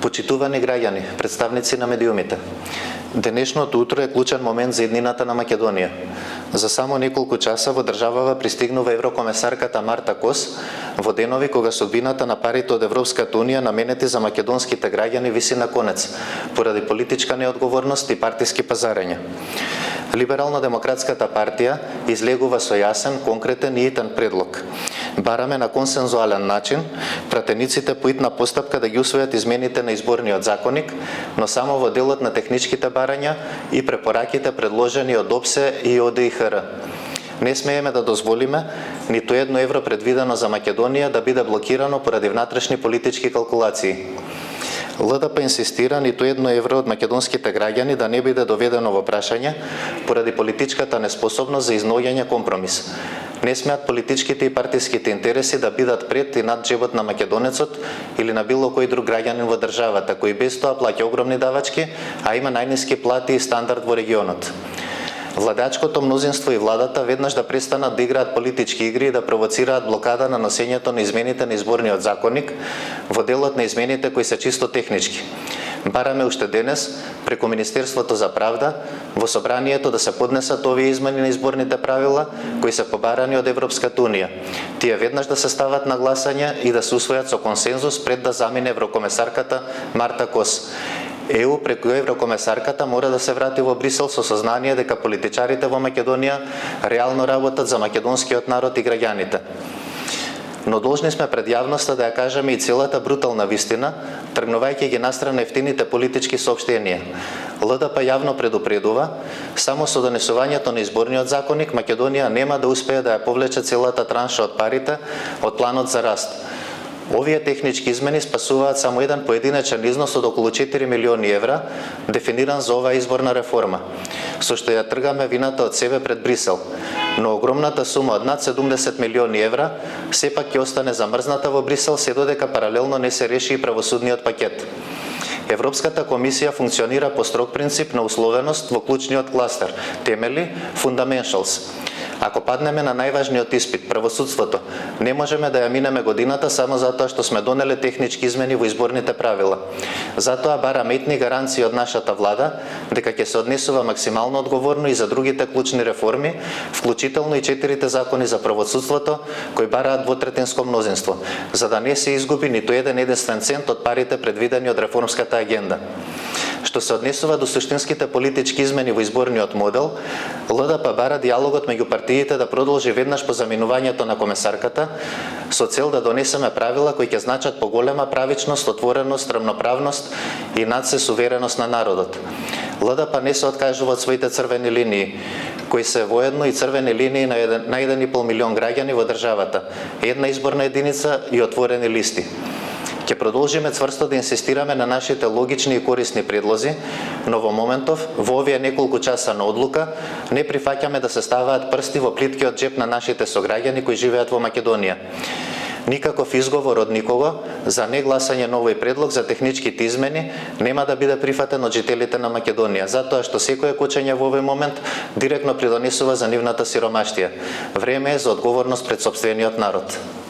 Почитувани граѓани, представници на медиумите, денешното утро е клучен момент за иднината на Македонија. За само неколку часа во државава пристигнува еврокомесарката Марта Кос во денови кога судбината на парите од Европската унија наменети за македонските граѓани виси на конец, поради политичка неодговорност и партиски пазарења. Либерално-демократската партија излегува со јасен, конкретен и итен предлог. Бараме на консензуален начин пратениците по итна постапка да ги усвојат измените на изборниот законник, но само во делот на техничките барања и препораките предложени од ОПСЕ и ОДИХР. Не смееме да дозволиме ниту едно евро предвидено за Македонија да биде блокирано поради внатрешни политички калкулации. ЛДП инсистира ниту едно евро од македонските граѓани да не биде доведено во прашање поради политичката неспособност за изнаоѓање компромис. Не смеат политичките и партиските интереси да бидат пред и над джебот на македонецот или на било кој друг граѓанин во државата, кој без тоа плаќа огромни давачки, а има најниски плати и стандард во регионот. Владачкото мнозинство и владата веднаш да престанат да играат политички игри и да провоцираат блокада на носењето на измените на изборниот законник во делот на измените кои се чисто технички. Бараме уште денес, преку Министерството за правда, во собранието да се поднесат овие измени на изборните правила кои се побарани од Европската унија. Тие веднаш да се стават на гласање и да се усвојат со консензус пред да замине еврокомесарката Марта Кос. ЕУ преку еврокомесарката мора да се врати во Брисел со сознание дека политичарите во Македонија реално работат за македонскиот народ и граѓаните. Но должни сме пред јавноста да ја кажеме и целата брутална вистина, тргнувајќи ги настрана ефтините политички соопштенија. ЛДП јавно предупредува, само со донесувањето на изборниот законник Македонија нема да успее да ја повлече целата транша од парите од планот за раст. Овие технички измени спасуваат само еден поединечен износ од околу 4 милиони евра, дефиниран за оваа изборна реформа, со што ја тргаме вината од себе пред Брисел. Но огромната сума од над 70 милиони евра сепак ќе остане замрзната во Брисел се додека паралелно не се реши и правосудниот пакет. Европската комисија функционира по строг принцип на условеност во клучниот кластер, темели, fundamentals. Ако паднеме на најважниот испит, правосудството, не можеме да ја минеме годината само затоа што сме донеле технички измени во изборните правила. Затоа бараме итни гаранции од нашата влада дека ќе се однесува максимално одговорно и за другите клучни реформи, вклучително и 4 закони за правосудството кои бараат двотретинско мнозинство, за да не се изгуби ниту еден единствен цент од парите предвидени од реформската агенда. Што се однесува до суштинските политички измени во изборниот модел, ЛДП бара диалогот меѓу партиите да продолжи веднаш по заминувањето на комесарката, со цел да донесеме правила кои ќе значат поголема правичност, отвореност, рамноправност и надсе сувереност на народот. ЛДП не се откажува од своите црвени линии, кои се воедно и црвени линии на 1,5 милион граѓани во државата, една изборна единица и отворени листи. Ќе продолжиме цврсто да инсистираме на нашите логични и корисни предлози, но во моментов, во овие неколку часа на одлука, не прифаќаме да се ставаат прсти во плиткиот джеп на нашите сограѓани кои живеат во Македонија. Никаков изговор од никого за негласање на овој предлог за техничките измени нема да биде прифатен од жителите на Македонија, затоа што секое кочење во овој момент директно придонесува за нивната сиромаштија. Време е за одговорност пред сопствениот народ.